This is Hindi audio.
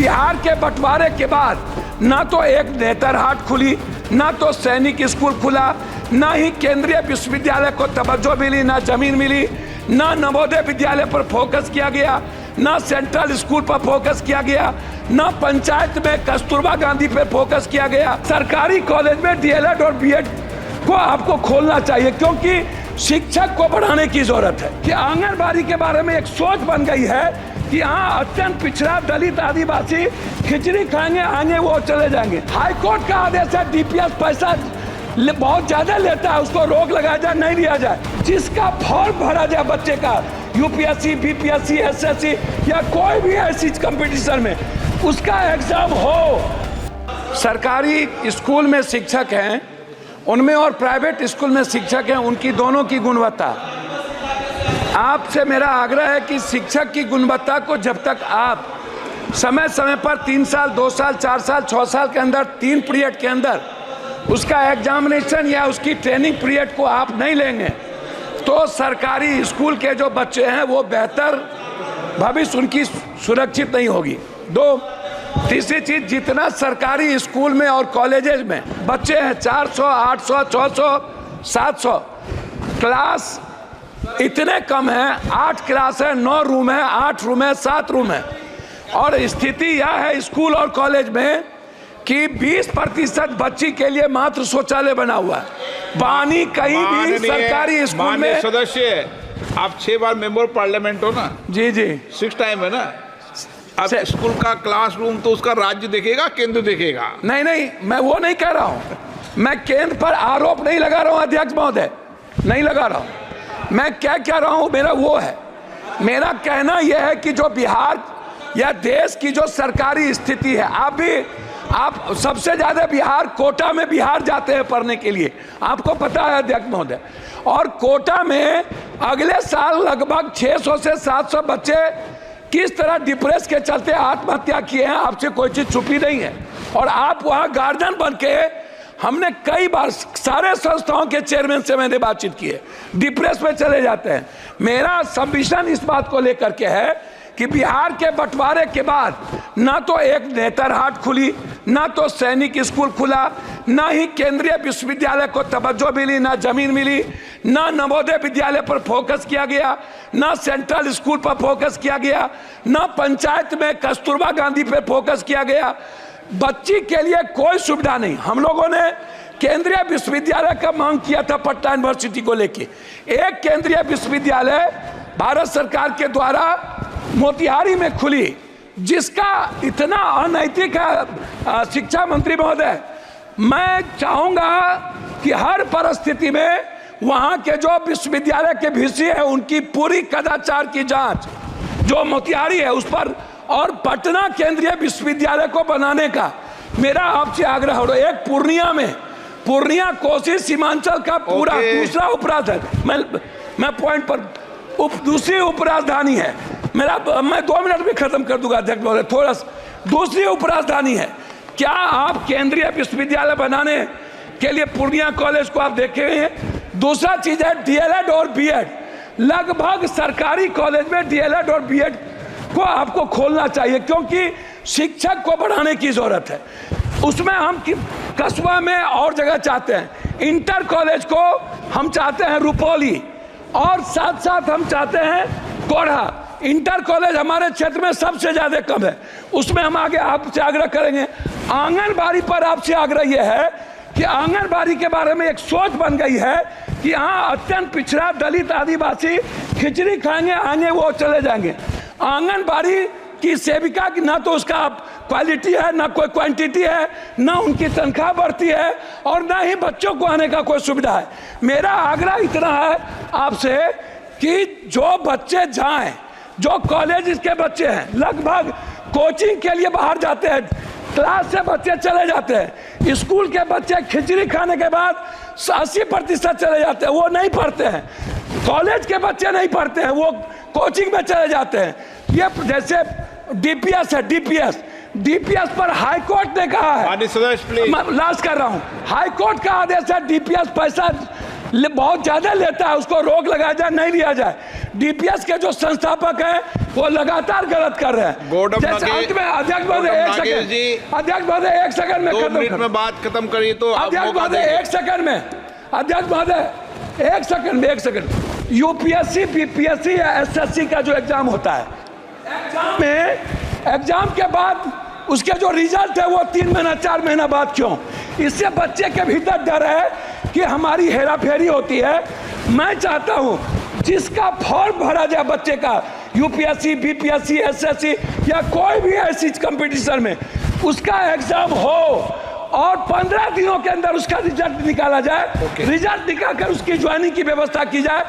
बिहार के बंटवारे के बाद ना तो एक नेतरहाट खुली, ना तो सैनिक स्कूल खुला, ना ही केंद्रीय विश्वविद्यालय को तवज्जो मिली, ना जमीन मिली, ना नवोदय विद्यालय पर फोकस किया गया, ना सेंट्रल स्कूल पर फोकस किया गया, ना पंचायत में कस्तूरबा गांधी पर फोकस किया गया। सरकारी कॉलेज में डीएलएड और बीएड को आपको खोलना चाहिए, क्योंकि शिक्षक को बढ़ाने की जरूरत है। कि आंगनबाड़ी के बारे में एक सोच बन गई है कि हाँ, अत्यंत पिछड़ा दलित आदिवासी खिचड़ी खाएंगे, आगे वो चले जाएंगे। हाईकोर्ट का आदेश है डीपीएस पैसा बहुत ज्यादा लेता है, उसको रोक लगाया जाए, नहीं दिया जाए। जिसका फॉर्म भरा जाए बच्चे का यूपीएससी, बीपीएससी, एसएससी या कोई भी ऐसी कंपटीशन में, उसका एग्जाम हो। सरकारी स्कूल में शिक्षक हैं उनमें और प्राइवेट स्कूल में शिक्षक हैं, उनकी दोनों की गुणवत्ता, आपसे मेरा आग्रह है कि शिक्षक की गुणवत्ता को जब तक आप समय समय पर 3 साल, 2 साल, 4 साल, 6 साल के अंदर 3 पीरियड के अंदर उसका एग्जामिनेशन या उसकी ट्रेनिंग पीरियड को आप नहीं लेंगे तो सरकारी स्कूल के जो बच्चे हैं वो बेहतर भविष्य उनकी सुरक्षित नहीं होगी। तीसरी चीज, जितना सरकारी स्कूल में और कॉलेजेस में बच्चे हैं 400, 800, 600, 700, क्लास इतने कम है। 8 क्लास है, 9 रूम है, 8 रूम है, 7 रूम है। और स्थिति यह है स्कूल और कॉलेज में कि 20% बच्ची के लिए मात्र शौचालय बना हुआ है। पानी कहीं भी सरकारी स्कूल में। सदस्य आप 6 बार मेंबर पार्लियामेंट हो ना? जी जी, 6 टाइम है ना। अब स्कूल का क्लासरूम तो उसका राज्य देखेगा, केंद्र देखेगा? नहीं, मैं वो नहीं कह रहा हूँ। मैं केंद्र पर आरोप नहीं लगा रहा हूँ अध्यक्ष महोदय, नहीं लगा रहा हूँ। मैं क्या कह रहा हूँ, मेरा वो है, मेरा कहना यह है कि जो बिहार या देश की जो सरकारी स्थिति है, आप सबसे ज्यादा बिहार कोटा में बिहार जाते हैं पढ़ने के लिए, आपको पता है अध्यक्ष महोदय। और कोटा में अगले साल लगभग 600 से 700 बच्चे किस तरह डिप्रेस के चलते आत्महत्या किए हैं, आपसे कोई चीज छुपी नहीं है। और आप वहां गार्जियन बन के, हमने कई बार सारे संस्थाओं के चेयरमैन से मैंने बातचीत की है, डिप्रेस में चले जाते हैं। मेरा सबमिशन इस बात को लेकर के है कि बिहार के बंटवारे के बाद ना तो एक नेतरहाट खुली, ना तो सैनिक स्कूल खुला, ना ही केंद्रीय विश्वविद्यालय को तवज्जो मिली, ना जमीन मिली, ना नवोदय विद्यालय पर फोकस किया गया, ना सेंट्रल स्कूल पर फोकस किया गया, ना पंचायत में कस्तूरबा गांधी पर फोकस किया गया। बच्ची के लिए कोई सुविधा नहीं। हम लोगों ने केंद्रीय विश्वविद्यालय का मांग किया था पटना यूनिवर्सिटी को लेके। एक केंद्रीय विश्वविद्यालय भारत सरकार के द्वारा मोतिहारी में खुली, जिसका इतना अनैतिक है शिक्षा मंत्री महोदय। मैं चाहूंगा कि हर परिस्थिति में वहां के जो विश्वविद्यालय के वीसी है उनकी पूरी कदाचार की जांच जो मोतिहारी है उस पर, और पटना केंद्रीय विश्वविद्यालय को बनाने का मेरा आपसे आग्रह हो रहा है। एक पूर्णिया कोसी सीमांचल का पूरा दूसरा उपराजधानी, मैं पॉइंट पर दूसरी उपराजधानी है मेरा, मैं 2 मिनट में खत्म कर दूंगा अध्यक्ष महोदय, थोड़ा दूसरी उपराजधानी है। क्या आप केंद्रीय विश्वविद्यालय बनाने के लिए पूर्णिया कॉलेज को आप देखे हैं? दूसरा चीज है डीएलएड और बीएड। लगभग सरकारी कॉलेज में डीएलएड और बीएड को आपको खोलना चाहिए, क्योंकि शिक्षक को बढ़ाने की जरूरत है। उसमें हम कस्बा में और जगह चाहते हैं, इंटर कॉलेज को हम चाहते हैं रुपौली, और साथ साथ हम चाहते हैं कोढ़ा। इंटर कॉलेज हमारे क्षेत्र में सबसे ज्यादा कम है, उसमें हम आगे आपसे आग्रह करेंगे। आंगनबाड़ी पर आपसे आग्रह यह है कि आंगनबाड़ी के बारे में एक सोच बन गई है कि हाँ, अत्यंत पिछड़ा दलित आदिवासी खिचड़ी खाएंगे, आगे वो चले जाएंगे। आंगनबाड़ी की सेविका की ना तो उसका क्वालिटी है, ना कोई क्वांटिटी है, ना उनकी तनख्वाह बढ़ती है, और ना ही बच्चों को आने का कोई सुविधा है। मेरा आग्रह इतना है आपसे कि जो बच्चे जाएं, जो कॉलेज के बच्चे हैं, लगभग कोचिंग के लिए बाहर जाते हैं, क्लास से बच्चे चले जाते हैं, स्कूल के बच्चे खिचड़ी खाने के बाद 80% चले जाते हैं, वो नहीं पढ़ते हैं। कॉलेज के बच्चे नहीं पढ़ते हैं, वो कोचिंग में चले जाते हैं। ये जैसे डीपीएस है, डीपीएस पर हाईकोर्ट ने कहा है, मैं लास्ट कर रहा हूं, हाईकोर्ट का आदेश है डीपीएस पैसा बहुत ज्यादा लेता है, उसको रोक लगाया जाए, नहीं लिया जाए। डीपीएस के जो संस्थापक हैं वो लगातार गलत कर रहे हैं। अध्यक्ष महोदय, एक सेकंड में 2 मिनट में बात खत्म करिए तो अध्यक्ष महोदय एक सेकंड में, अध्यक्ष महोदय एक सेकंड। यूपीएससी, बीपीएससी या एसएससी का जो एग्जाम होता है, एग्जाम के बाद उसके जो रिजल्ट है वो 3 महीना 4 महीना बाद क्यों? इससे बच्चे के भीतर डर है कि हमारी हेराफेरी होती है। मैं चाहता हूं जिसका फॉर्म भरा जाए बच्चे का, यूपीएससी, बीपीएससी, एसएससी या कोई भी ऐसी कंपटीशन में, उसका एग्जाम हो और 15 दिनों के अंदर उसका रिजल्ट निकाला जाए। रिजल्ट निकालकर उसकी ज्वाइनिंग की व्यवस्था की जाए।